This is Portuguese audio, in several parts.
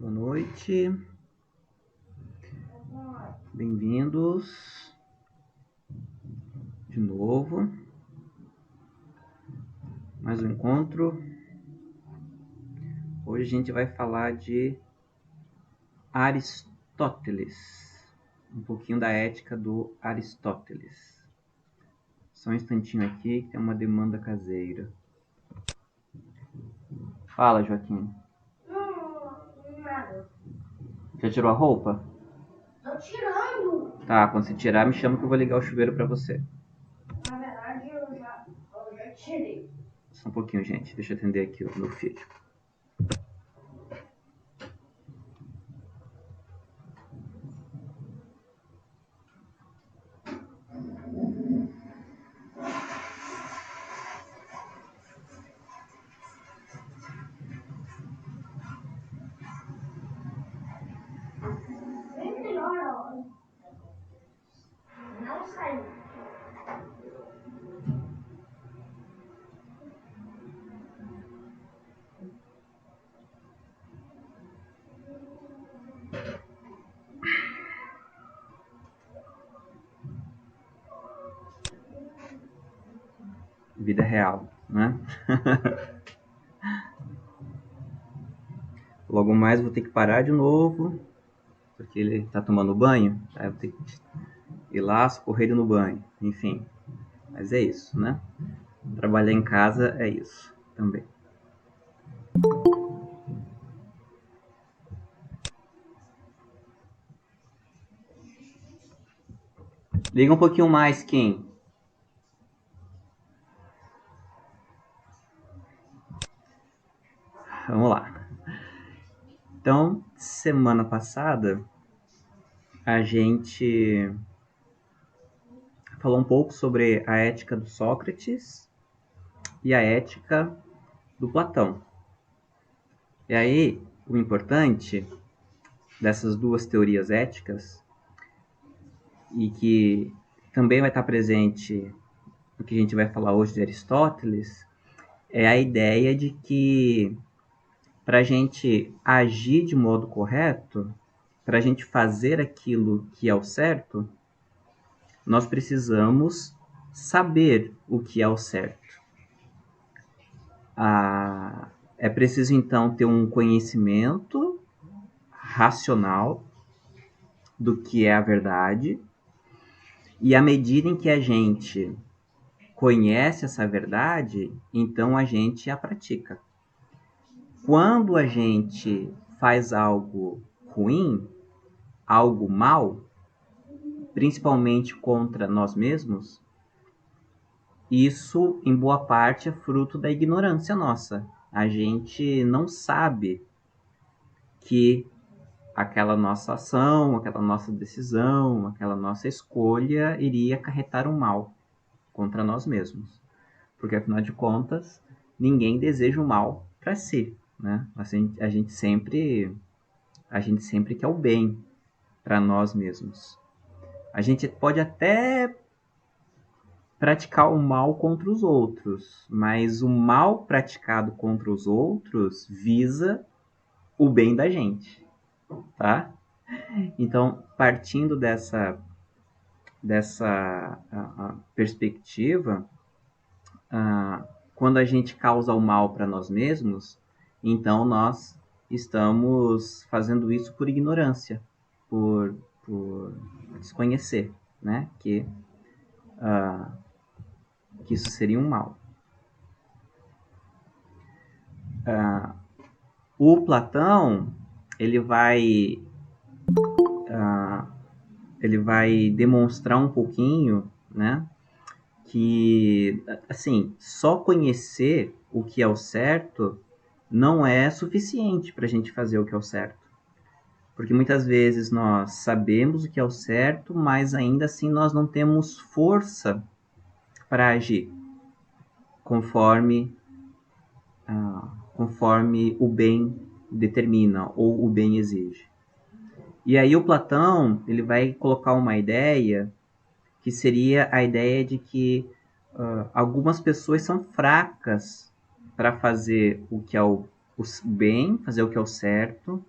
Boa noite. Bem-vindos de novo. Mais um encontro. Hoje a gente vai falar de Aristóteles. Um pouquinho da ética do Aristóteles. Só um instantinho aqui que tem uma demanda caseira. Fala, Joaquim. Nada. Já tirou a roupa? Tô tirando. Tá, quando você tirar, me chama que eu vou ligar o chuveiro pra você. Na verdade, eu já tirei. Só um pouquinho, gente. Deixa eu atender aqui o meu filho. Bem melhor, ó. Não saiu. Vida real, né? Logo mais vou ter que parar de novo, porque ele tá tomando banho. Aí eu vou ter que ir lá, socorrer ele no banho. Enfim, mas é isso, né? Trabalhar em casa é isso também. Liga um pouquinho mais, Kim. Vamos lá. Então, semana passada, a gente falou um pouco sobre a ética do Sócrates e a ética do Platão. E aí, o importante dessas duas teorias éticas, e que também vai estar presente no que a gente vai falar hoje de Aristóteles, é a ideia de que para a gente agir de modo correto, para a gente fazer aquilo que é o certo, nós precisamos saber o que é o certo. É preciso, então, ter um conhecimento racional do que é a verdade, e à medida em que a gente conhece essa verdade, então a gente a pratica. Quando a gente faz algo ruim, algo mal, principalmente contra nós mesmos, isso, em boa parte, é fruto da ignorância nossa. A gente não sabe que aquela nossa ação, aquela nossa decisão, aquela nossa escolha iria acarretar um mal contra nós mesmos. Porque, afinal de contas, ninguém deseja o mal para si, né? Assim, a gente sempre quer o bem para nós mesmos. A gente pode até praticar o mal contra os outros, mas o mal praticado contra os outros visa o bem da gente, tá? Então, partindo dessa perspectiva, quando a gente causa o mal para nós mesmos, então nós estamos fazendo isso por ignorância, por desconhecer, né? Que isso seria um mal. O Platão, ele vai demonstrar um pouquinho, né? Que, assim, só conhecer o que é o certo não é suficiente para a gente fazer o que é o certo. Porque muitas vezes nós sabemos o que é o certo, mas ainda assim nós não temos força para agir conforme o bem determina ou o bem exige. E aí o Platão ele vai colocar uma ideia que seria a ideia de que algumas pessoas são fracas para fazer o que é o bem, fazer o que é o certo,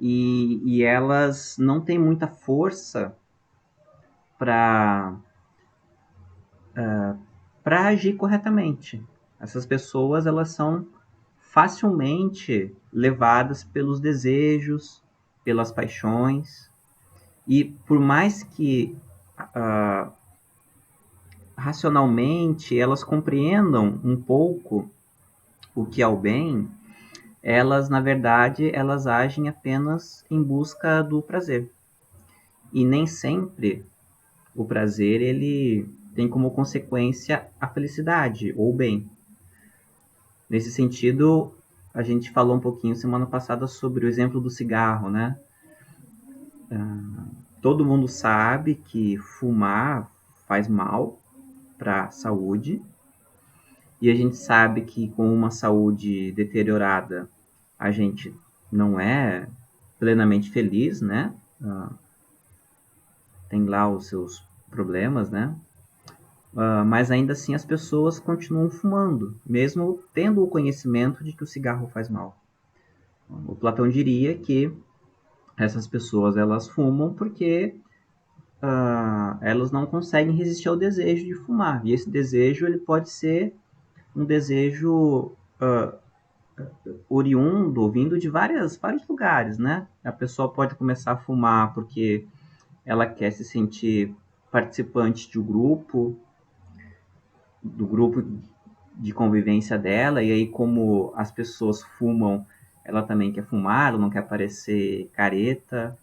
e elas não têm muita força para agir corretamente. Essas pessoas, elas são facilmente levadas pelos desejos, pelas paixões, e por mais que racionalmente elas compreendam um pouco o que é o bem, elas, na verdade, elas agem apenas em busca do prazer. E nem sempre o prazer, ele tem como consequência a felicidade ou o bem. Nesse sentido, a gente falou um pouquinho semana passada sobre o exemplo do cigarro, né? Todo mundo sabe que fumar faz mal para a saúde, e a gente sabe que com uma saúde deteriorada, a gente não é plenamente feliz, né? Tem lá os seus problemas, né? Mas ainda assim as pessoas continuam fumando, mesmo tendo o conhecimento de que o cigarro faz mal. O Platão diria que essas pessoas, elas fumam porque elas não conseguem resistir ao desejo de fumar. E esse desejo, ele pode ser um desejo oriundo, vindo de vários lugares, né? A pessoa pode começar a fumar porque ela quer se sentir participante de um grupo, do grupo de convivência dela, e aí como as pessoas fumam, ela também quer fumar, ela não quer parecer careta.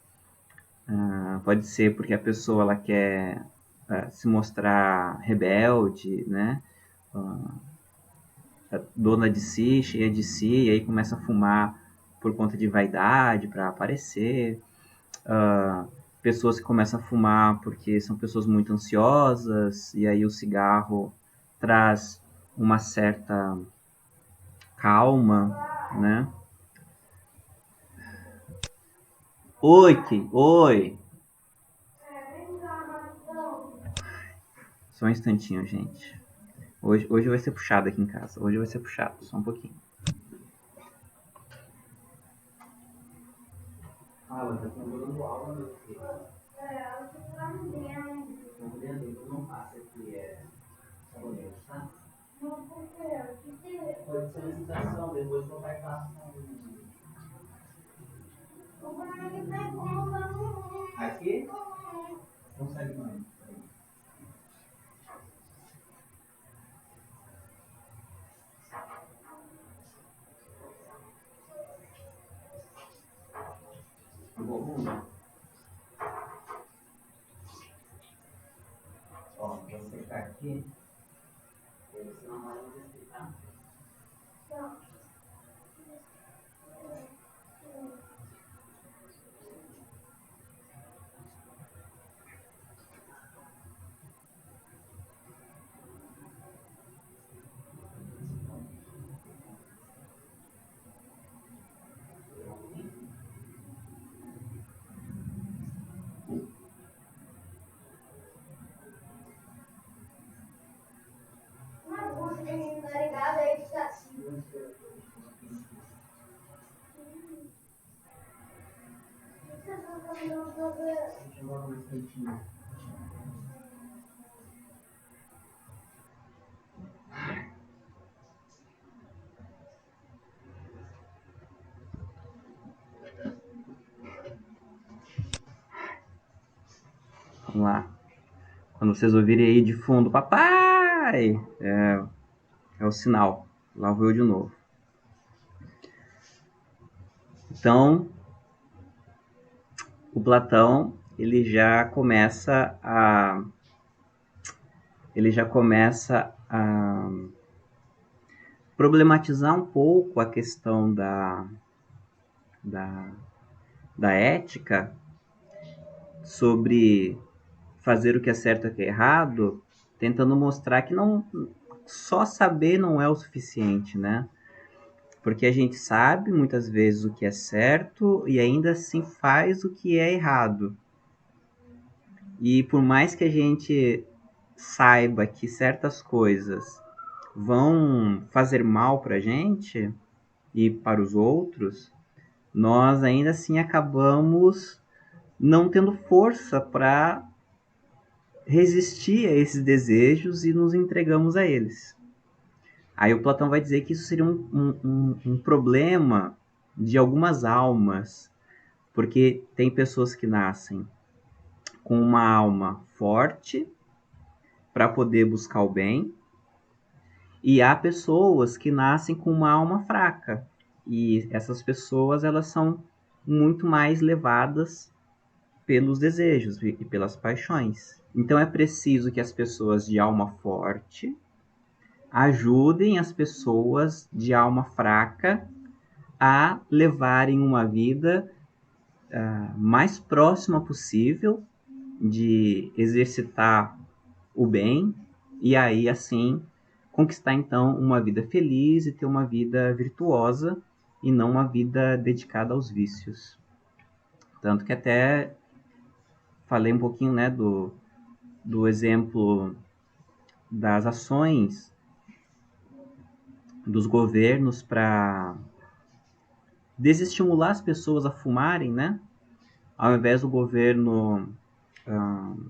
Pode ser porque a pessoa, ela quer se mostrar rebelde, né? Dona de si, cheia de si, e aí começa a fumar por conta de vaidade, para aparecer. Pessoas que começam a fumar porque são pessoas muito ansiosas, e aí o cigarro traz uma certa calma, né? Oi, Ki. Oi. Só um instantinho, gente. Hoje vai ser puxado aqui em casa. Hoje vai ser puxado, só um pouquinho. Fala, tá dando aula, meu filho. Eu tô aprendendo. Tá vendo? Então não passa aqui, sabonete, tá? Não, porque eu queria. Pode ser licitação, depois o papai passa aqui? Consegue mais. Vamos lá. Ó, vou secar aqui. Você não vai descer, tá? Uma música que tá ligada aí que tá assim. Deixa eu dar mais quentinho. Vamos lá. Quando vocês ouvirem aí de fundo, papai! É o sinal. Lá vou eu de novo. Então, o Platão, ele já começa a problematizar um pouco a questão da, da ética sobre fazer o que é certo e o que é errado, tentando mostrar que não só saber não é o suficiente, né? Porque a gente sabe muitas vezes o que é certo e ainda assim faz o que é errado. E por mais que a gente saiba que certas coisas vão fazer mal pra gente e para os outros, nós ainda assim acabamos não tendo força para resistir a esses desejos e nos entregamos a eles. Aí o Platão vai dizer que isso seria um problema de algumas almas, porque tem pessoas que nascem com uma alma forte para poder buscar o bem, e há pessoas que nascem com uma alma fraca, e essas pessoas elas são muito mais levadas pelos desejos e pelas paixões. Então é preciso que as pessoas de alma forte ajudem as pessoas de alma fraca a levarem uma vida mais próxima possível de exercitar o bem e aí assim conquistar então uma vida feliz e ter uma vida virtuosa e não uma vida dedicada aos vícios. Tanto que até falei um pouquinho, né, do exemplo das ações dos governos para desestimular as pessoas a fumarem, né? Ao invés do governo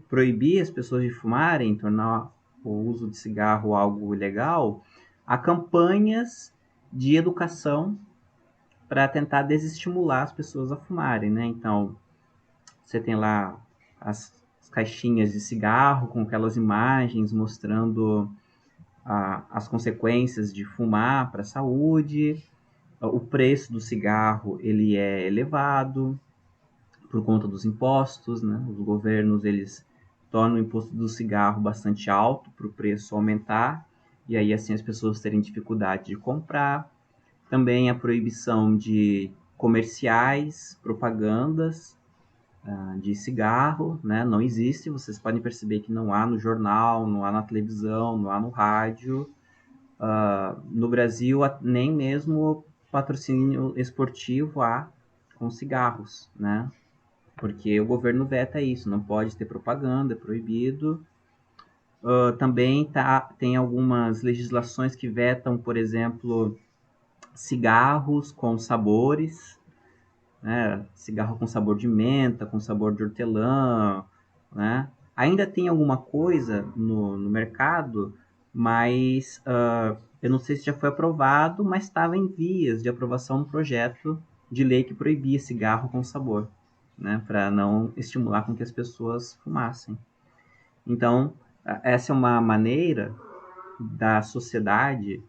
proibir as pessoas de fumarem, tornar o uso de cigarro algo ilegal, há campanhas de educação para tentar desestimular as pessoas a fumarem, né? Então, você tem lá as caixinhas de cigarro com aquelas imagens mostrando as consequências de fumar para a saúde. O preço do cigarro ele é elevado por conta dos impostos, né? Os governos eles tornam o imposto do cigarro bastante alto para o preço aumentar e aí assim as pessoas terem dificuldade de comprar. Também a proibição de comerciais, propagandas de cigarro, né? Não existe. Vocês podem perceber que não há no jornal, não há na televisão, não há no rádio. No Brasil, nem mesmo patrocínio esportivo há com cigarros, né? Porque o governo veta isso, não pode ter propaganda, é proibido. Também tem algumas legislações que vetam, por exemplo, cigarros com sabores, né? Cigarro com sabor de menta, com sabor de hortelã, né? Ainda tem alguma coisa no mercado, mas eu não sei se já foi aprovado, mas estava em vias de aprovação um projeto de lei que proibia cigarro com sabor, né? Para não estimular com que as pessoas fumassem. Então, essa é uma maneira da sociedade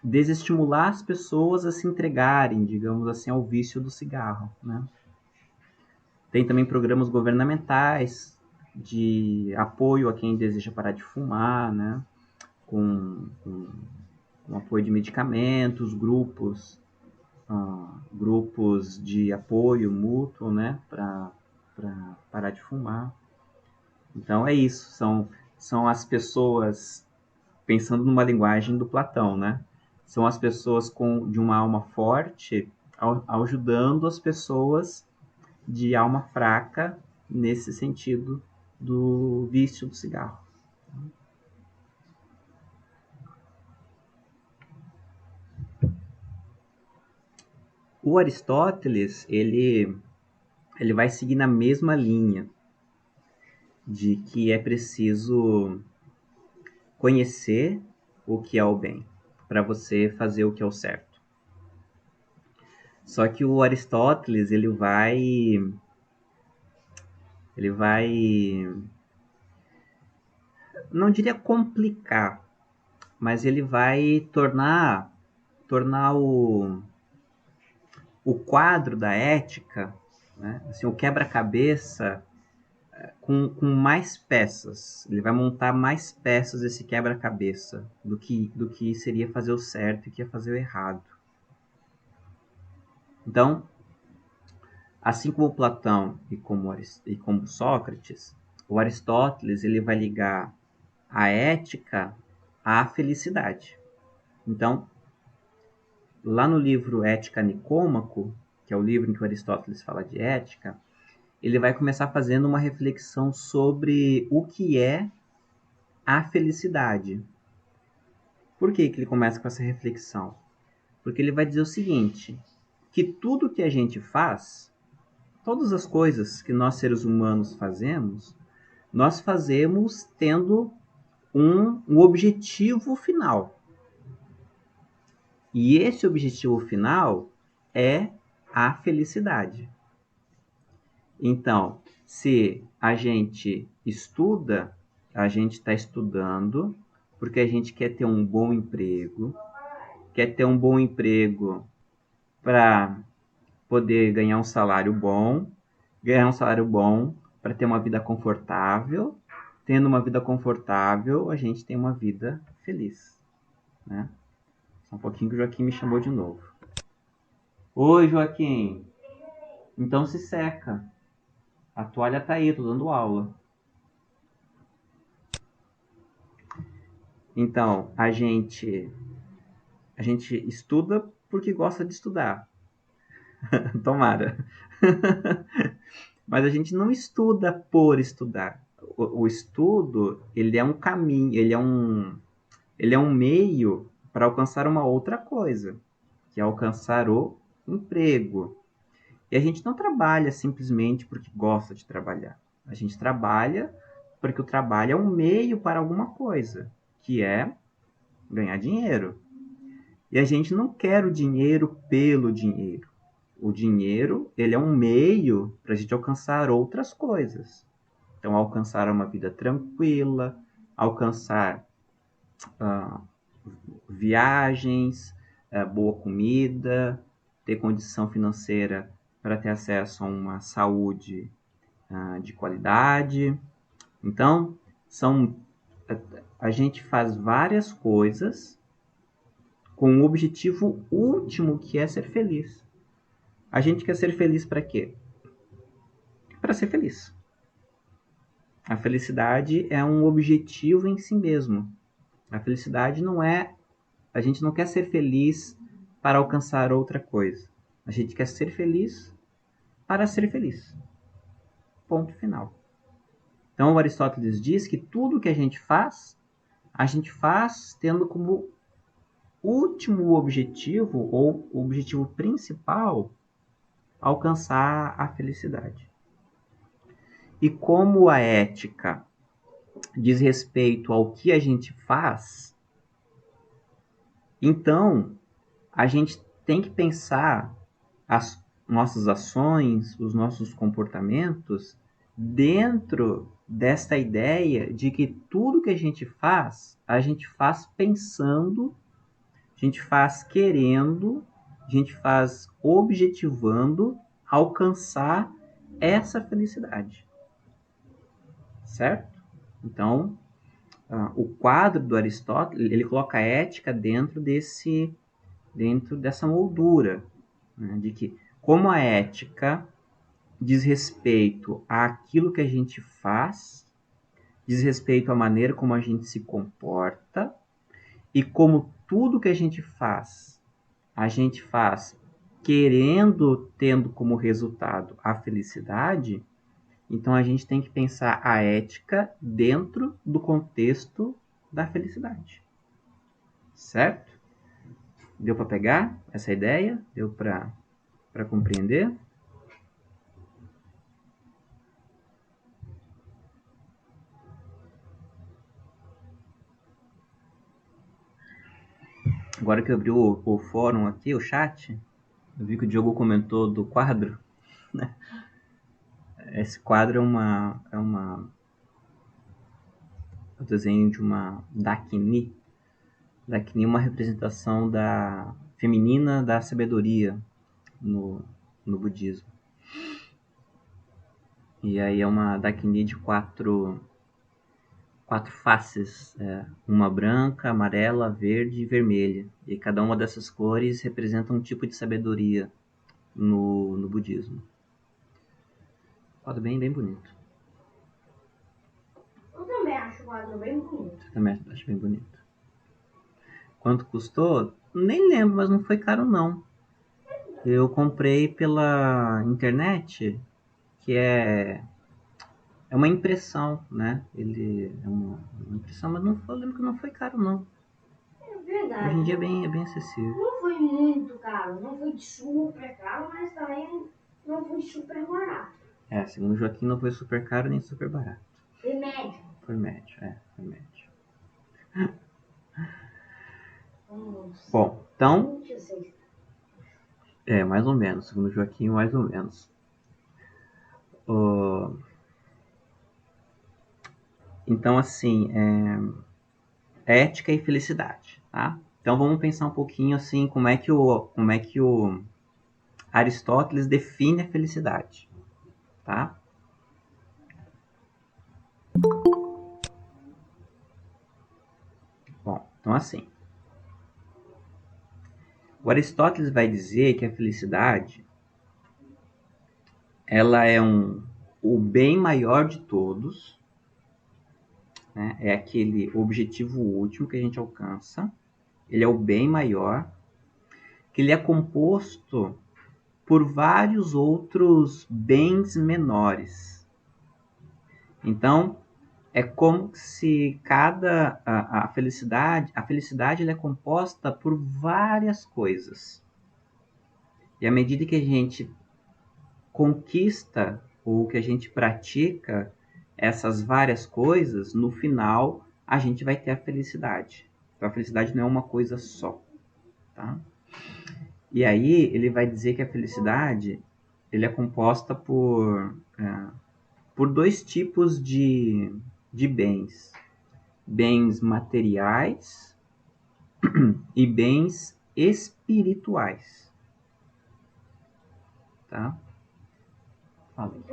desestimular as pessoas a se entregarem, digamos assim, ao vício do cigarro, né? Tem também programas governamentais de apoio a quem deseja parar de fumar, né? Com apoio de medicamentos, grupos de apoio mútuo, né? Para parar de fumar. Então é isso, são as pessoas, pensando numa linguagem do Platão, né? São as pessoas de uma alma forte ajudando as pessoas de alma fraca nesse sentido do vício do cigarro. O Aristóteles, ele vai seguir na mesma linha de que é preciso conhecer o que é o bem para você fazer o que é o certo. Só que o Aristóteles, ele vai não diria complicar, mas ele vai tornar o quadro da ética, né? Assim, o quebra-cabeça com mais peças. Ele vai montar mais peças desse quebra-cabeça do que seria fazer o certo e que ia fazer o errado. Então, assim como Platão e como Sócrates, o Aristóteles ele vai ligar a ética à felicidade. Então, lá no livro Ética Nicômaco, que é o livro em que o Aristóteles fala de ética, ele vai começar fazendo uma reflexão sobre o que é a felicidade. Por que ele começa com essa reflexão? Porque ele vai dizer o seguinte, que tudo que a gente faz, todas as coisas que nós seres humanos fazemos, nós fazemos tendo um objetivo final. E esse objetivo final é a felicidade. Então, se a gente estuda, a gente está estudando porque a gente quer ter um bom emprego, quer ter um bom emprego para poder ganhar um salário bom para ter uma vida confortável. Tendo uma vida confortável, a gente tem uma vida feliz, né? Só um pouquinho que o Joaquim me chamou de novo. Oi, Joaquim. Então se seca. A toalha tá aí, tô dando aula. Então, a gente estuda porque gosta de estudar. Tomara. Mas a gente não estuda por estudar. O estudo, ele é um caminho, ele é um meio para alcançar uma outra coisa, que é alcançar o emprego. E a gente não trabalha simplesmente porque gosta de trabalhar. A gente trabalha porque o trabalho é um meio para alguma coisa, que é ganhar dinheiro. E a gente não quer o dinheiro pelo dinheiro. O dinheiro, ele é um meio para a gente alcançar outras coisas. Então, alcançar uma vida tranquila, alcançar ah, viagens, boa comida, ter condição financeira para ter acesso a uma saúde de qualidade. Então, a gente faz várias coisas com um objetivo último que é ser feliz. A gente quer ser feliz para quê? Para ser feliz. A felicidade é um objetivo em si mesmo. A felicidade não é... A gente não quer ser feliz para alcançar outra coisa. A gente quer ser feliz para ser feliz. Ponto final. Então, Aristóteles diz que tudo que a gente faz tendo como último objetivo, ou objetivo principal, alcançar a felicidade. E como a ética diz respeito ao que a gente faz, então a gente tem que pensar as nossas ações, os nossos comportamentos dentro desta ideia de que tudo que a gente faz pensando, a gente faz querendo, a gente faz objetivando alcançar essa felicidade. Certo? Então, o quadro do Aristóteles, ele coloca a ética dentro dessa moldura, né, de que como a ética diz respeito àquilo que a gente faz, diz respeito à maneira como a gente se comporta, e como tudo que a gente faz querendo, tendo como resultado a felicidade, então a gente tem que pensar a ética dentro do contexto da felicidade. Certo? Deu para pegar essa ideia? Deu para compreender? Agora que eu abri o fórum aqui, o chat, eu vi que o Diogo comentou do quadro. Né? Esse quadro é o desenho de uma Dakini. Dakini é uma representação da feminina da sabedoria no budismo. E aí é uma Dakini de quatro faces, uma branca, amarela, verde e vermelha. E cada uma dessas cores representa um tipo de sabedoria no budismo. Quadro bem bonito. Eu também acho o quadro bem bonito. Eu também acho bem bonito. Quanto custou? Nem lembro, mas não foi caro não. Eu comprei pela internet, que é uma impressão, né? Ele é uma impressão, mas eu lembro que não foi caro não. Verdade. Hoje em dia é bem acessível. Não foi muito caro, não foi super caro, mas também não foi super barato. Segundo o Joaquim, não foi super caro nem super barato. Foi médio. Foi médio, foi médio. Vamos. Bom, então, 26. mais ou menos. Segundo o Joaquim, mais ou menos. Então, assim, ética e felicidade, tá? Então vamos pensar um pouquinho assim como é que o Aristóteles define a felicidade, tá? Bom, então assim, o Aristóteles vai dizer que a felicidade ela é o bem maior de todos, né? É aquele objetivo último que a gente alcança. Ele é o bem maior, que ele é composto por vários outros bens menores. Então, é como se a felicidade ela é composta por várias coisas. E à medida que a gente conquista ou que a gente pratica essas várias coisas, no final a gente vai ter a felicidade. Então a felicidade não é uma coisa só, tá? E aí ele vai dizer que a felicidade ele é composta por dois tipos de bens. Bens materiais e bens espirituais. Tá? Fala aqui.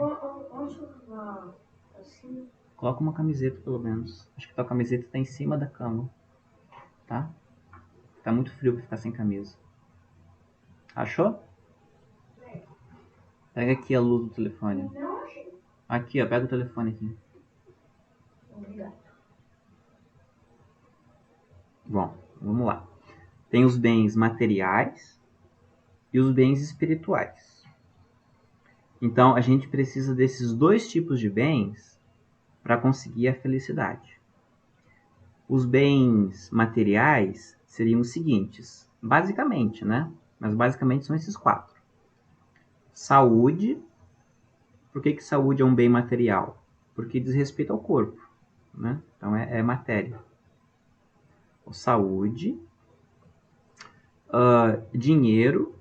Onde eu assim? Coloca uma camiseta pelo menos. Acho que tua camiseta está em cima da cama. Tá? Tá muito frio pra ficar sem camisa. Achou? Pega aqui a luz do telefone. Não achei. Aqui, ó. Pega o telefone aqui. Obrigado. Bom, vamos lá. Tem os bens materiais e os bens espirituais. Então, a gente precisa desses dois tipos de bens para conseguir a felicidade. Os bens materiais seriam os seguintes, basicamente, né? Mas basicamente são esses quatro. Saúde. Por que saúde é um bem material? Porque diz respeito ao corpo, né? Então é matéria. Saúde, dinheiro.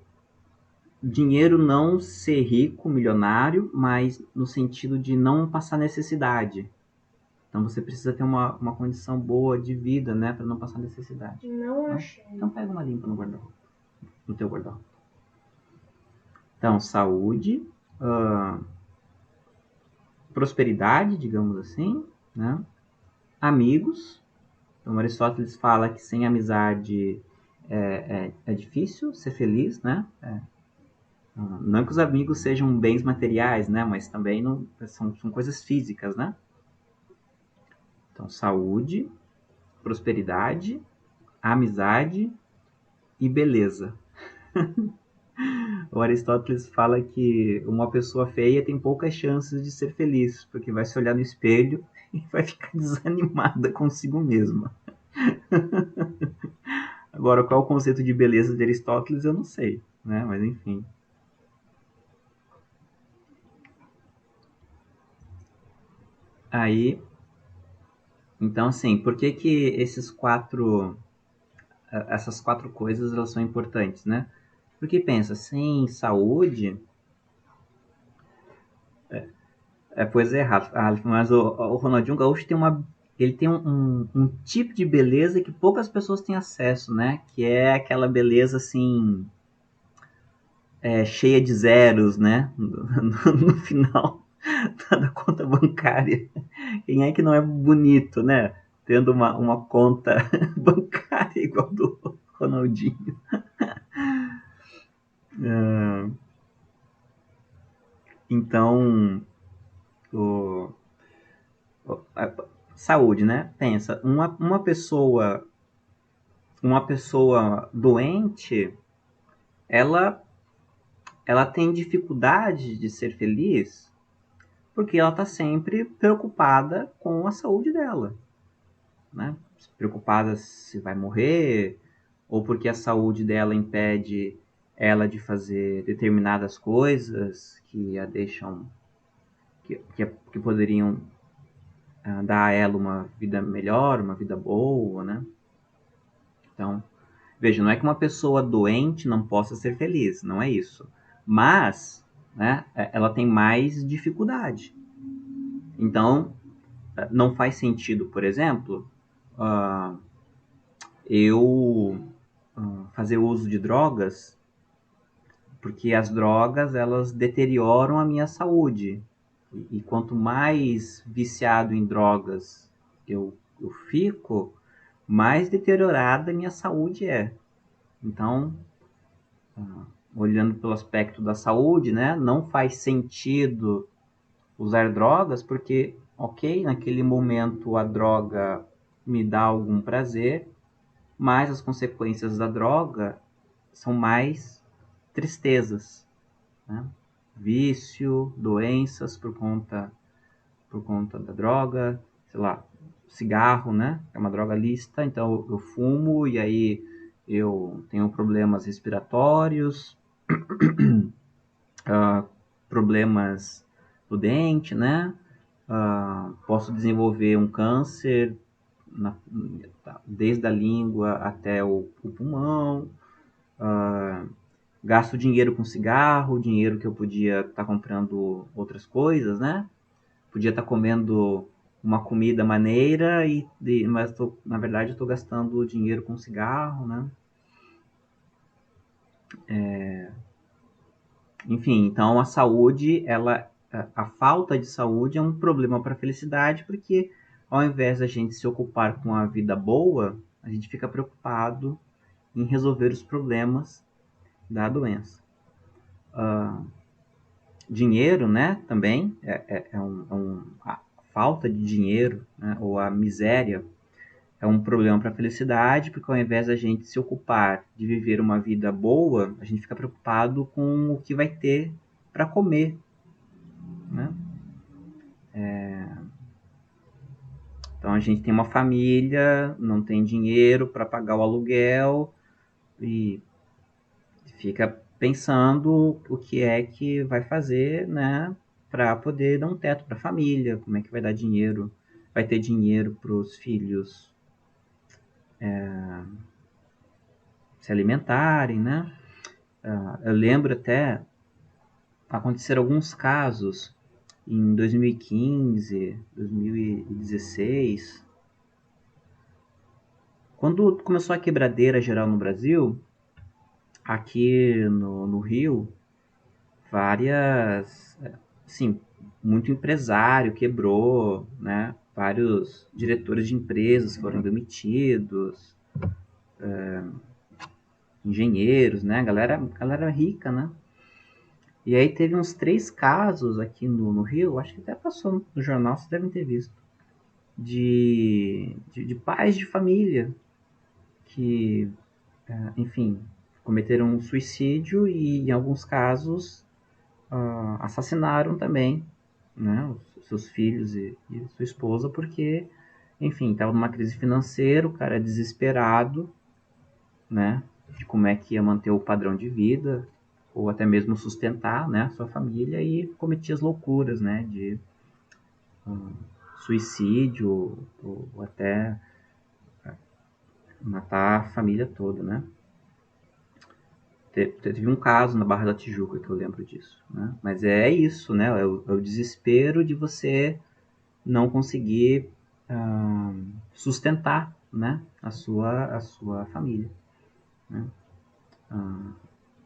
Dinheiro não ser rico, milionário, mas no sentido de não passar necessidade. Então você precisa ter uma condição boa de vida, né? Para não passar necessidade. Não achei. Então pega uma limpa no guarda-roupa. No teu guarda-roupa. Então, saúde, prosperidade, digamos assim, né? Amigos. Então, Aristóteles fala que sem amizade é difícil ser feliz, né? Não que os amigos sejam bens materiais, né? Mas também não, são coisas físicas, né? Então, saúde, prosperidade, amizade e beleza. O Aristóteles fala que uma pessoa feia tem poucas chances de ser feliz, porque vai se olhar no espelho e vai ficar desanimada consigo mesma. Agora, qual é o conceito de beleza de Aristóteles, eu não sei, né? Mas enfim. Aí, então assim, por que essas quatro coisas elas são importantes, né? Porque pensa, sem saúde, pois é, Rafa, mas o Ronaldinho Gaúcho ele tem um tipo de beleza que poucas pessoas têm acesso, né? Que é aquela beleza assim, cheia de zeros, né? No final da conta bancária. Quem é que não é bonito, né? Tendo uma conta bancária igual do Ronaldinho. Então, o, a saúde, né? Pensa, uma pessoa doente, ela, ela tem dificuldade de ser feliz porque ela está sempre preocupada com a saúde dela, né? Preocupada se vai morrer, ou porque a saúde dela impede ela de fazer determinadas coisas que a deixam, que poderiam dar a ela uma vida melhor, uma vida boa, né? Então, veja, não é que uma pessoa doente não possa ser feliz, não é isso. Mas, né, ela tem mais dificuldade. Então, não faz sentido, por exemplo, eu fazer uso de drogas, porque as drogas elas deterioram a minha saúde. E quanto mais viciado em drogas eu fico, mais deteriorada a minha saúde é. Então, olhando pelo aspecto da saúde, né, não faz sentido usar drogas porque, ok, naquele momento a droga me dá algum prazer, mas as consequências da droga são mais tristezas, né? Vício, doenças por conta da droga, sei lá, cigarro, né? É uma droga lícita, então eu fumo e aí eu tenho problemas respiratórios, problemas do dente, né? Posso desenvolver um câncer na, desde a língua até o pulmão. Gasto dinheiro com cigarro, dinheiro que eu podia estar comprando outras coisas, né? Podia estar comendo uma comida maneira, mas na verdade eu estou gastando dinheiro com cigarro, né? Enfim, então a saúde, a falta de saúde é um problema para a felicidade, porque ao invés da gente se ocupar com a vida boa, a gente fica preocupado em resolver os problemas da doença. Dinheiro, né, também, a falta de dinheiro, né, ou a miséria, é um problema para a felicidade, porque ao invés da gente se ocupar de viver uma vida boa, a gente fica preocupado com o que vai ter para comer, né? Então a gente tem uma família, não tem dinheiro para pagar o aluguel e fica pensando o que é que vai fazer, né, para poder dar um teto para a família, como é que vai dar dinheiro, vai ter dinheiro para os filhos se alimentarem, né? Eu lembro até aconteceram alguns casos em 2015, 2016, quando começou a quebradeira geral no Brasil, aqui no Rio, várias, assim, muito empresário quebrou, né? Vários diretores de empresas foram demitidos, engenheiros, né? Galera rica, né? E aí teve uns 3 casos aqui no Rio, acho que até passou no jornal, vocês devem ter visto, de pais de família que, enfim, cometeram um suicídio e, em alguns casos, assassinaram também, né, os seus filhos e sua esposa, porque, enfim, estava numa crise financeira, o cara é desesperado, né, de como é que ia manter o padrão de vida, ou até mesmo sustentar, né, a sua família, e cometia as loucuras, né, de suicídio, ou até matar a família toda, né. Teve um caso na Barra da Tijuca que eu lembro disso, né? Mas é isso, né? É o desespero de você não conseguir sustentar, né? A sua família, né?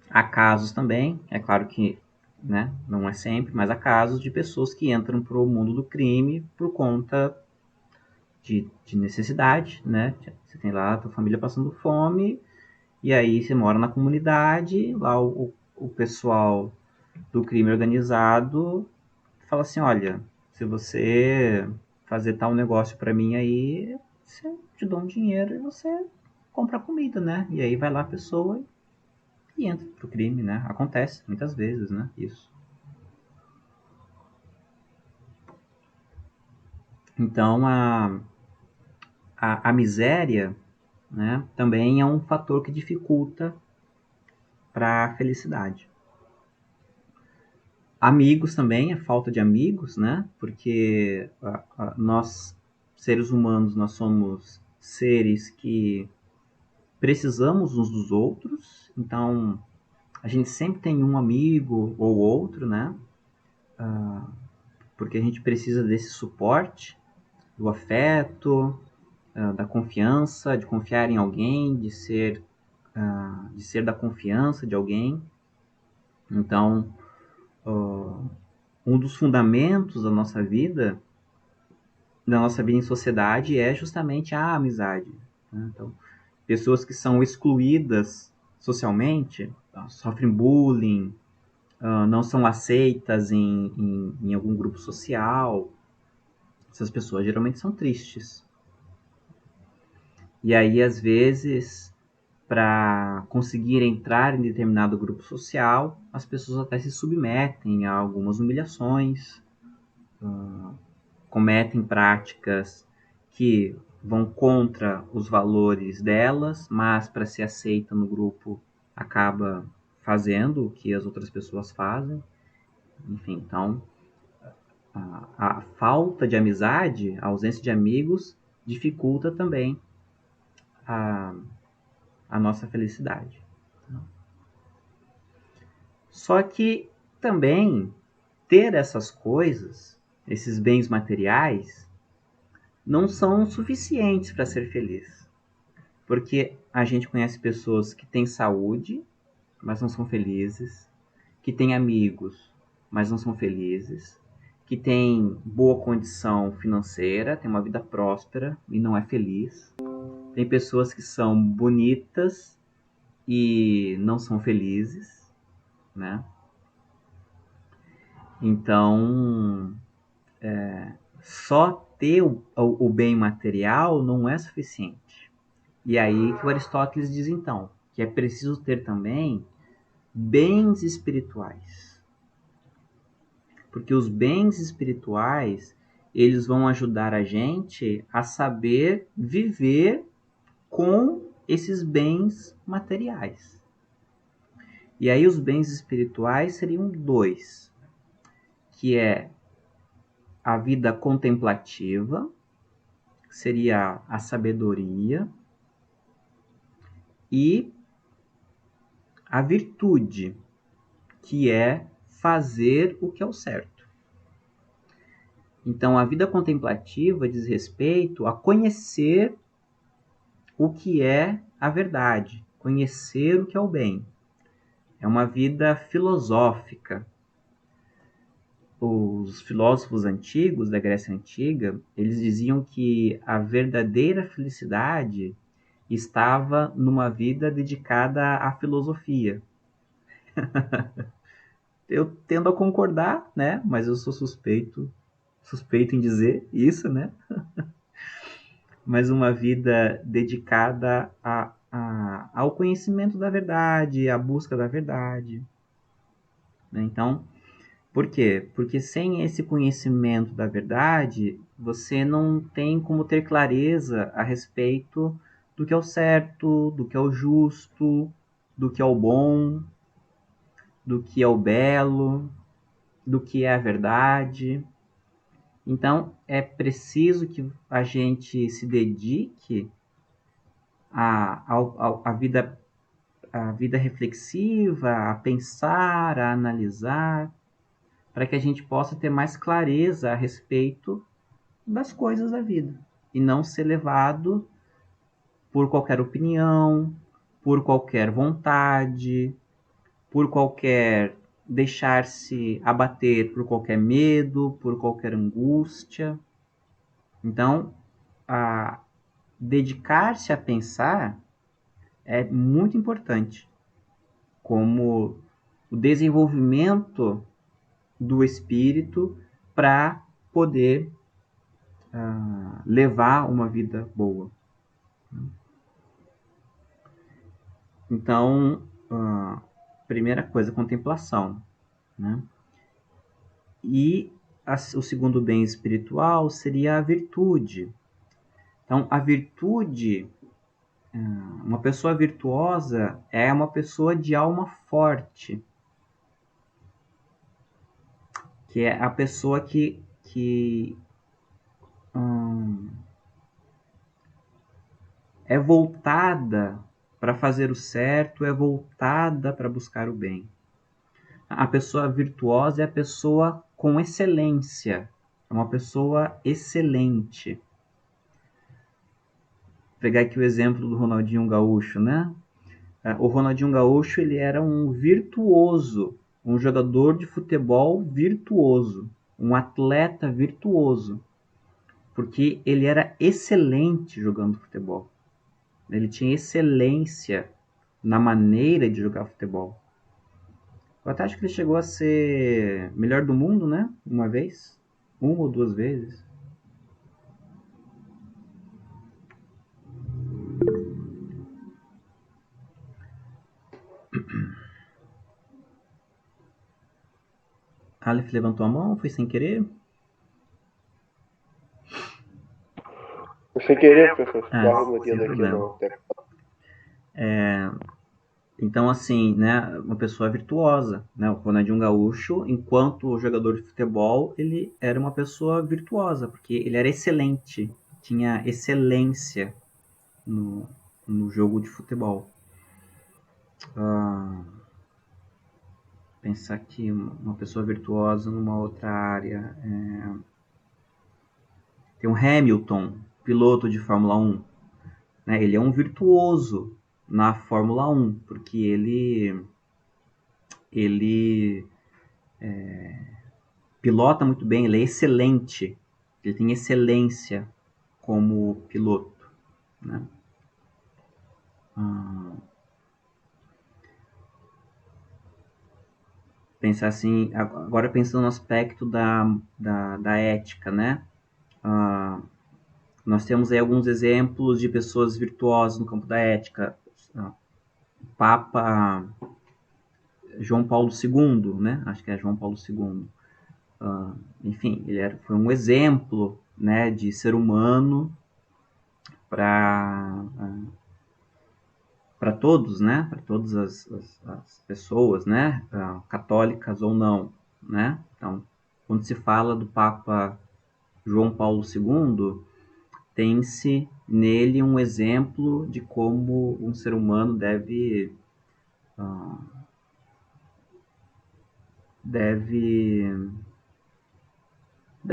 Há casos também, é claro que, né? Não é sempre, mas há casos de pessoas que entram para o mundo do crime por conta de necessidade, né? Você tem lá a tua família passando fome e aí você mora na comunidade, lá o pessoal do crime organizado fala assim, olha, se você fazer tal negócio para mim aí, você te dou um dinheiro e você compra comida, né? E aí vai lá a pessoa e entra pro crime, né? Acontece muitas vezes, né? Isso. Então a miséria né, também é um fator que dificulta para a felicidade. Amigos também, a falta de amigos, né? Porque nós, seres humanos, nós somos seres que precisamos uns dos outros, então a gente sempre tem um amigo ou outro, né? Porque a gente precisa desse suporte, do afeto, da confiança, de confiar em alguém, de ser da confiança de alguém. Então, um dos fundamentos da nossa vida em sociedade é justamente a amizade, né? Então, pessoas que são excluídas socialmente, sofrem bullying, não são aceitas em algum grupo social, essas pessoas geralmente são tristes. E aí, às vezes, para conseguir entrar em determinado grupo social, as pessoas até se submetem a algumas humilhações, cometem práticas que vão contra os valores delas, mas para ser aceita no grupo acaba fazendo o que as outras pessoas fazem. Enfim, então a falta de amizade, a ausência de amigos, dificulta também a, a nossa felicidade. Só que também ter essas coisas, esses bens materiais, não são suficientes para ser feliz. Porque a gente conhece pessoas que têm saúde, mas não são felizes, que têm amigos, mas não são felizes, que têm boa condição financeira, têm uma vida próspera e não é feliz. Tem pessoas que são bonitas e não são felizes, né? Então, só ter o bem material não é suficiente. E aí que o Aristóteles diz então que é preciso ter também bens espirituais. Porque os bens espirituais, eles vão ajudar a gente a saber viver com esses bens materiais. E aí os bens espirituais seriam dois, que é a vida contemplativa, seria a sabedoria, e a virtude, que é fazer o que é o certo. Então, a vida contemplativa diz respeito a conhecer o que é a verdade, conhecer o que é o bem. É uma vida filosófica. Os filósofos antigos, da Grécia Antiga, eles diziam que a verdadeira felicidade estava numa vida dedicada à filosofia. Eu tendo a concordar, né? Mas eu sou suspeito em dizer isso, né? Mas uma vida dedicada ao conhecimento da verdade, à busca da verdade, né? Então, por quê? Porque sem esse conhecimento da verdade, você não tem como ter clareza a respeito do que é o certo, do que é o justo, do que é o bom, do que é o belo, do que é a verdade. Então, é preciso que a gente se dedique à vida reflexiva, a pensar, a analisar, para que a gente possa ter mais clareza a respeito das coisas da vida e não ser levado por qualquer opinião, por qualquer vontade, por qualquer deixar-se abater por qualquer medo, por qualquer angústia. Então, dedicar-se a pensar é muito importante, como o desenvolvimento do espírito para poder levar uma vida boa. Então, primeira coisa, contemplação, né? E o segundo bem espiritual seria a virtude. Então, a virtude Uma pessoa virtuosa é uma pessoa de alma forte, que é a pessoa que é voltada para fazer o certo, é voltada para buscar o bem. A pessoa virtuosa é a pessoa com excelência, é uma pessoa excelente. Vou pegar aqui o exemplo do Ronaldinho Gaúcho, né? O Ronaldinho Gaúcho, ele era um virtuoso, um jogador de futebol virtuoso, um atleta virtuoso, porque ele era excelente jogando futebol. Ele tinha excelência na maneira de jogar futebol. Eu até acho que ele chegou a ser melhor do mundo, né? Uma vez, uma ou duas vezes. Aleph levantou a mão, foi sem querer? Sem querer, professor. Estava Sem mudando aqui problema. no tempo. Então, assim, né, uma pessoa virtuosa, né? O Ronaldinho Gaúcho, enquanto jogador de futebol, ele era uma pessoa virtuosa, porque ele era excelente, tinha excelência no, no jogo de futebol. Pensar aqui, uma pessoa virtuosa numa outra área. Tem o Hamilton, piloto de Fórmula 1. Né? Ele é um virtuoso na Fórmula 1, porque ele pilota muito bem, ele é excelente, ele tem excelência como piloto. Né? Pensar assim, agora pensando no aspecto da ética, né? Nós temos aí alguns exemplos de pessoas virtuosas no campo da ética. O Papa João Paulo II, né? Acho que é João Paulo II. Enfim, foi um exemplo, né, de ser humano para todos, né? Para todas as pessoas, né? Católicas ou não, né? Então, quando se fala do Papa João Paulo II, tem-se nele um exemplo de como um ser humano deve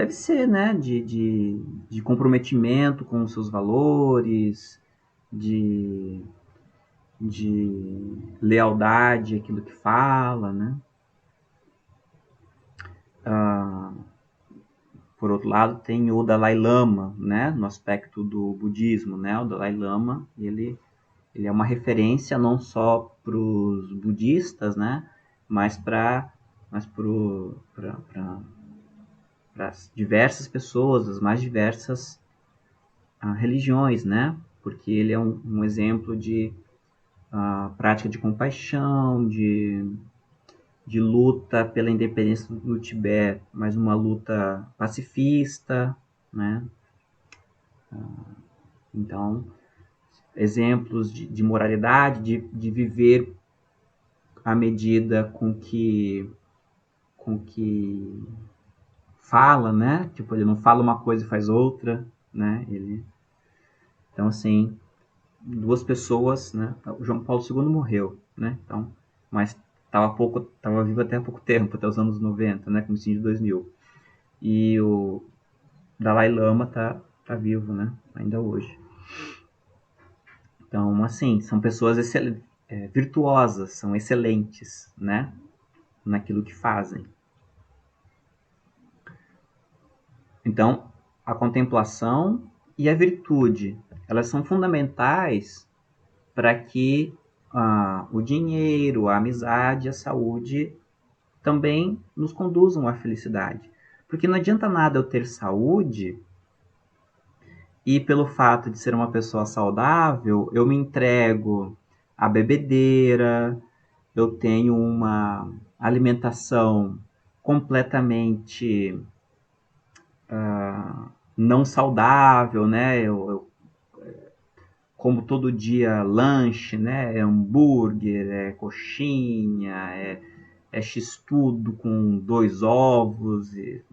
ser, né, de comprometimento com os seus valores, de, de lealdade àquilo que fala, né? Por outro lado, tem o Dalai Lama, né, no aspecto do budismo, né? O Dalai Lama, ele é uma referência não só para os budistas, né, mas para as diversas pessoas, as mais diversas religiões, né? Porque ele é um exemplo de prática de compaixão, de luta pela independência do Tibete, mas uma luta pacifista, né? Então, exemplos de moralidade, de viver à medida com que fala, né? Tipo, ele não fala uma coisa e faz outra, né? Então, assim, duas pessoas, né? O João Paulo II morreu, né? Então, mas estava vivo até há pouco tempo, até os anos 90, né? Comecinho de 2000. E o Dalai Lama tá vivo, né? Ainda hoje. Então, assim, são pessoas virtuosas, são excelentes, né? Naquilo que fazem. Então, a contemplação e a virtude, elas são fundamentais para que o dinheiro, a amizade, a saúde também nos conduzam à felicidade. Porque não adianta nada eu ter saúde e pelo fato de ser uma pessoa saudável, eu me entrego à bebedeira, eu tenho uma alimentação completamente não saudável, né? como todo dia lanche, né? É hambúrguer, é coxinha, é x-tudo com 2 ovos e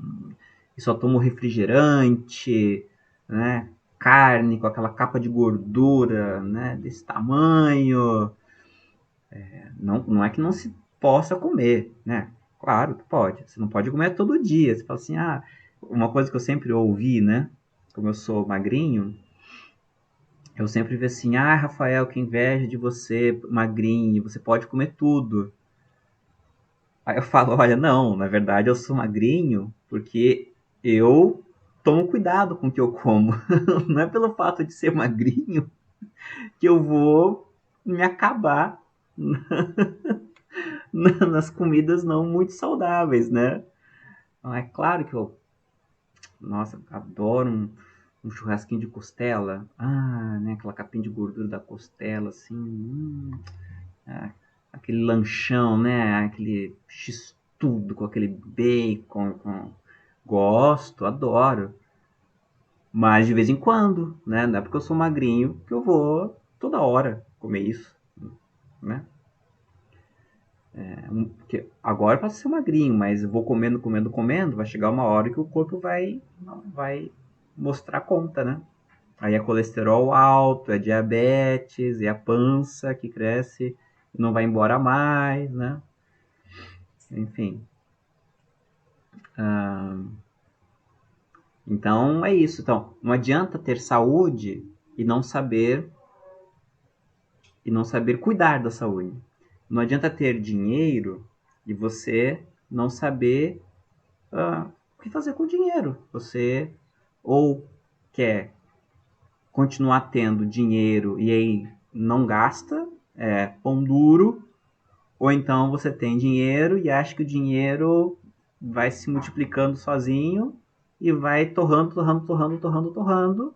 só tomo refrigerante, né? Carne com aquela capa de gordura, né? Desse tamanho. Não é que não se possa comer, né? Claro que pode. Você não pode comer todo dia. Você fala assim, uma coisa que eu sempre ouvi, né? Como eu sou magrinho, eu sempre vi assim, Rafael, que inveja de você, magrinho, você pode comer tudo. Aí eu falo, olha, não, na verdade eu sou magrinho porque eu tomo cuidado com o que eu como. Não é pelo fato de ser magrinho que eu vou me acabar nas comidas não muito saudáveis, né? Então, é claro que eu, nossa, adoro um churrasquinho de costela. Né? Aquela capinha de gordura da costela, assim. Ah, aquele lanchão, né? Aquele x-tudo com aquele bacon. Gosto, adoro. Mas de vez em quando, né? Não é porque eu sou magrinho que eu vou toda hora comer isso, né? Porque agora eu posso ser magrinho, mas eu vou comendo, comendo, comendo, vai chegar uma hora que o corpo vai mostrar conta, né? Aí é colesterol alto, é diabetes, é a pança que cresce e não vai embora mais, né? Enfim. Então é isso. Então, não adianta ter saúde e não saber cuidar da saúde. Não adianta ter dinheiro e você não saber o que fazer com o dinheiro. Você ou quer continuar tendo dinheiro e aí não gasta, pão duro, ou então você tem dinheiro e acha que o dinheiro vai se multiplicando sozinho e vai torrando, torrando, torrando, torrando, torrando,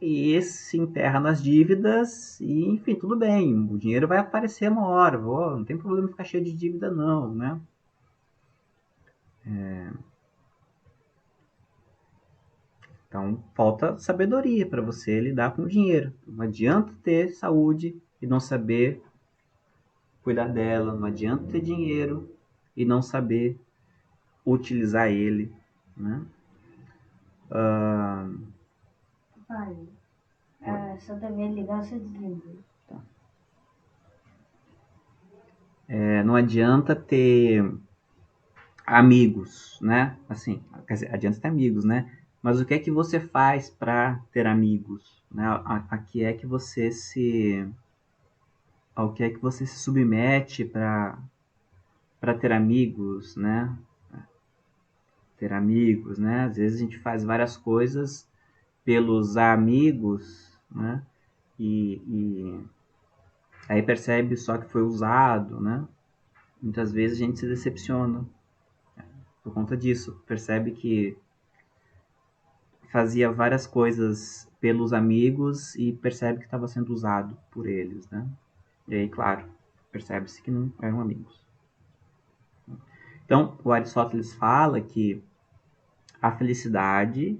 e se enterra nas dívidas e, enfim, tudo bem, o dinheiro vai aparecer uma hora, não tem problema ficar cheio de dívida não, né? Então, falta sabedoria para você lidar com o dinheiro. Não adianta ter saúde e não saber cuidar dela, não adianta ter dinheiro e não saber utilizar ele, né? Pai, só devia ligar seu desliga. Não adianta ter amigos, né? Assim, quer dizer, adianta ter amigos, né? Mas o que é que você faz para ter amigos, né? Ao que é que você se submete para ter amigos, né? Ter amigos, né? Às vezes a gente faz várias coisas pelos amigos, né? E aí percebe só que foi usado, né? Muitas vezes a gente se decepciona por conta disso. Percebe que fazia várias coisas pelos amigos e percebe que estava sendo usado por eles, né? E aí, claro, percebe-se que não eram amigos. Então, o Aristóteles fala que a felicidade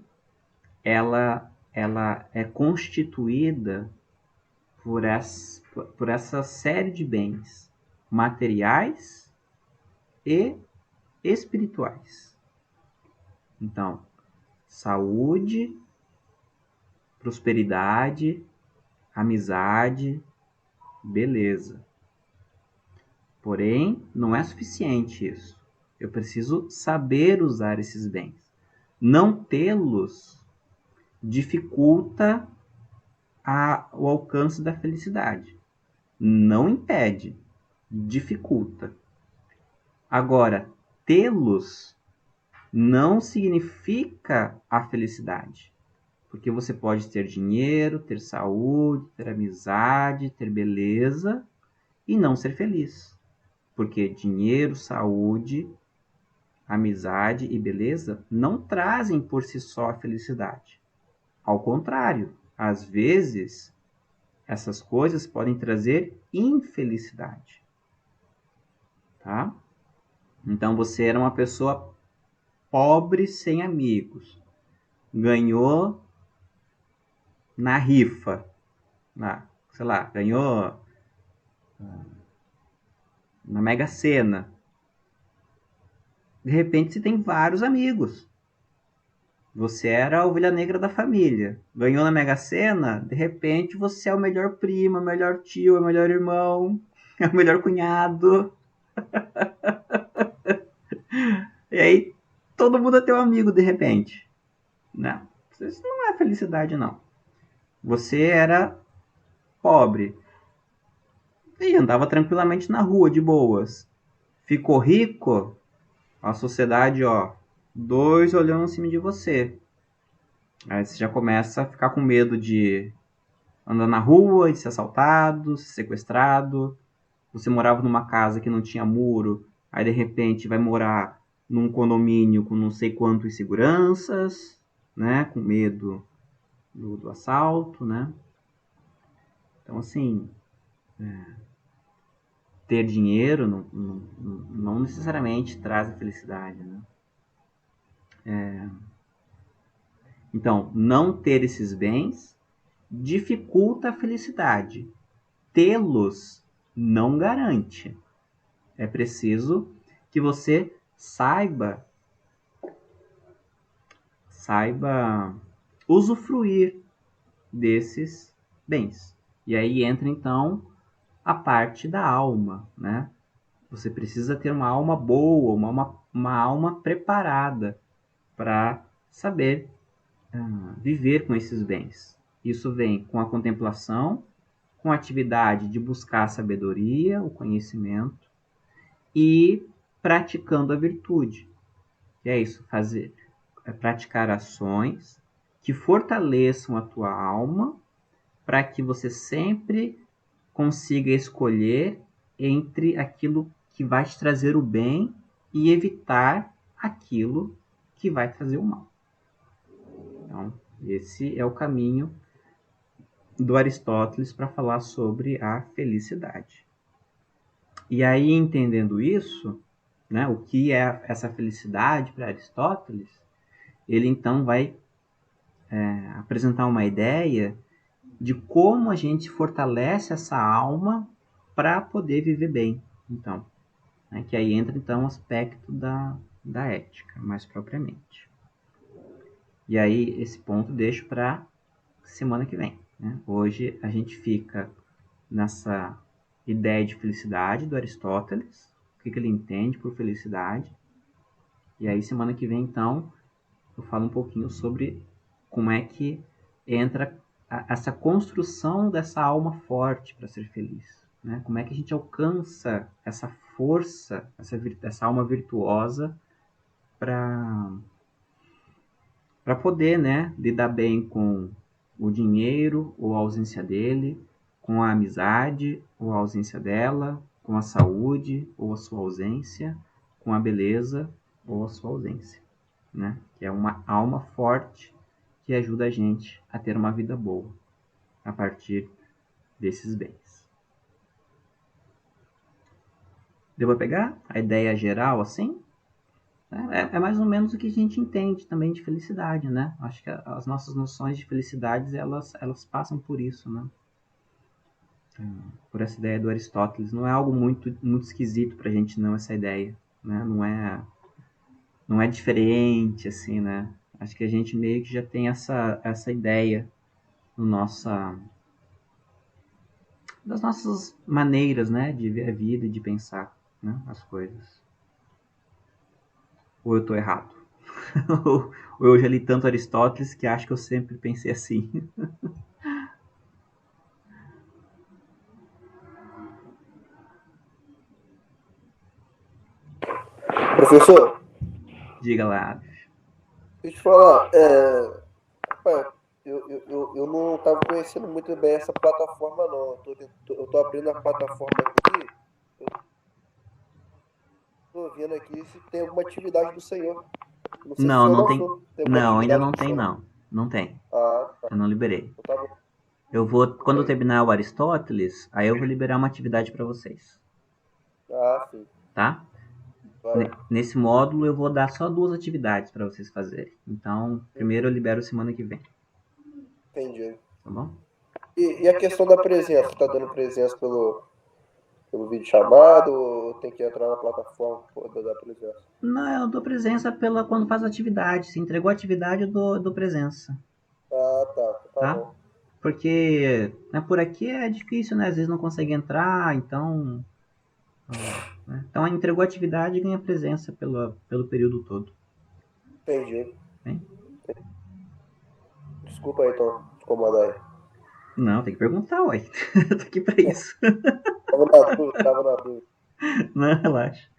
ela é constituída por essa série de bens materiais e espirituais. Então, saúde, prosperidade, amizade, beleza. Porém, não é suficiente isso. Eu preciso saber usar esses bens. Não tê-los dificulta o alcance da felicidade. Não impede, dificulta. Agora, tê-los não significa a felicidade. Porque você pode ter dinheiro, ter saúde, ter amizade, ter beleza e não ser feliz. Porque dinheiro, saúde, amizade e beleza não trazem por si só a felicidade. Ao contrário, às vezes essas coisas podem trazer infelicidade. Tá? Então você era uma pessoa pobre sem amigos. Ganhou na rifa. sei lá, ganhou na Mega Sena. De repente você tem vários amigos. Você era a ovelha negra da família. Ganhou na Mega Sena, de repente você é o melhor primo, o melhor tio, o melhor irmão, o melhor cunhado. E aí todo mundo é teu amigo de repente. Não, isso não é felicidade, não. Você era pobre e andava tranquilamente na rua, de boas. Ficou rico, a sociedade, ó, dois olhando em cima de você. Aí você já começa a ficar com medo de andar na rua, de ser assaltado, ser sequestrado. Você morava numa casa que não tinha muro, aí de repente vai morar num condomínio com não sei quantos seguranças, né? Com medo do assalto, né? Então, assim, ter dinheiro não necessariamente traz a felicidade, né? Então, não ter esses bens dificulta a felicidade. Tê-los não garante. É preciso que você saiba usufruir desses bens. E aí entra então a parte da alma, né? Você precisa ter uma alma boa, uma alma preparada para saber viver com esses bens. Isso vem com a contemplação, com a atividade de buscar a sabedoria, o conhecimento e praticando a virtude. Que é isso, praticar ações que fortaleçam a tua alma para que você sempre consiga escolher entre aquilo que vai te trazer o bem e evitar aquilo que vai trazer o mal. Então, esse é o caminho do Aristóteles para falar sobre a felicidade. E aí, entendendo isso, né, o que é essa felicidade para Aristóteles, ele então vai apresentar uma ideia de como a gente fortalece essa alma para poder viver bem. Então, né, que aí entra então o aspecto da ética, mais propriamente. E aí, esse ponto deixo para semana que vem. Né? Hoje a gente fica nessa ideia de felicidade do Aristóteles, o que ele entende por felicidade. E aí, semana que vem, então, eu falo um pouquinho sobre como é que entra essa construção dessa alma forte para ser feliz. Né? Como é que a gente alcança essa força, essa alma virtuosa para poder, né, lidar bem com o dinheiro ou a ausência dele, com a amizade ou a ausência dela, com a saúde ou a sua ausência, com a beleza ou a sua ausência, né? Que é uma alma forte que ajuda a gente a ter uma vida boa a partir desses bens. Deu para pegar a ideia geral assim? É mais ou menos o que a gente entende também de felicidade, né? Acho que as nossas noções de felicidade, elas passam por isso, né? Por essa ideia do Aristóteles. Não é algo muito esquisito pra gente, não, essa ideia, né? Não é diferente, assim, né? Acho que a gente meio que já tem essa ideia no das nossas maneiras, né? De ver a vida e de pensar, né? As coisas. Ou eu tô errado? Ou eu já li tanto Aristóteles que acho que eu sempre pensei assim. Professor, Diga lá. deixa eu te falar, rapaz, eu não estava conhecendo muito bem essa plataforma, não. Eu tô abrindo a plataforma aqui, tô vendo aqui se tem alguma atividade do Senhor. Não sei se o Não, senhor não tem. lançou. Tem alguma Não, ainda atividade não do tem, Senhor? não. Não tem. Ah, tá. Eu não liberei. Então tá bom. Eu vou, quando eu Entendi. terminar o Aristóteles, aí eu vou liberar uma atividade para vocês, Ah, sim. tá? Vai. Nesse módulo eu vou dar só 2 atividades para vocês fazerem. Então, primeiro eu libero semana que vem, Entendi. tá bom? E a questão da presença? Tá dando presença pelo vídeo chamado ou tem que entrar na plataforma para poder dar presença? Não, eu dou presença pela quando faz atividade. Se entregou a atividade, eu dou presença, Ah, tá tá? bom. Porque né, por aqui é difícil, né? Às vezes não consegue entrar, então. Né? Então entregou a atividade e ganha presença pelo período todo. Entendi. Hein? Desculpa aí, então, te incomodar aí. Não, tem que perguntar, ué. Tô aqui pra isso. Tava na dúvida. Não, relaxa.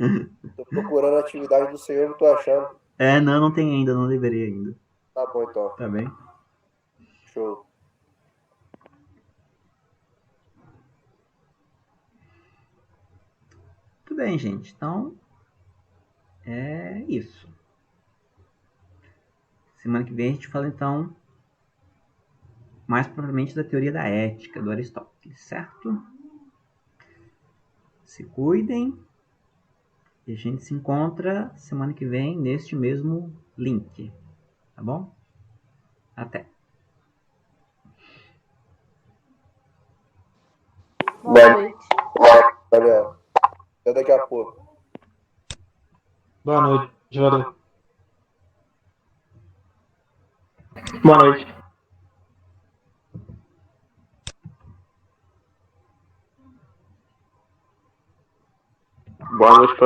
Tô procurando a atividade do Senhor, não tô achando. Não, não tem ainda, não liberei ainda. Tá bom, então. Tá bem? Show. Tudo bem, gente. Então, é isso. Semana que vem a gente fala, então, mais propriamente da teoria da ética do Aristóteles, certo? Se cuidem e a gente se encontra semana que vem neste mesmo link, tá bom? Até. Boa noite. Valeu. Até daqui a pouco. Boa noite, valeu. Boa noite. Boa noite.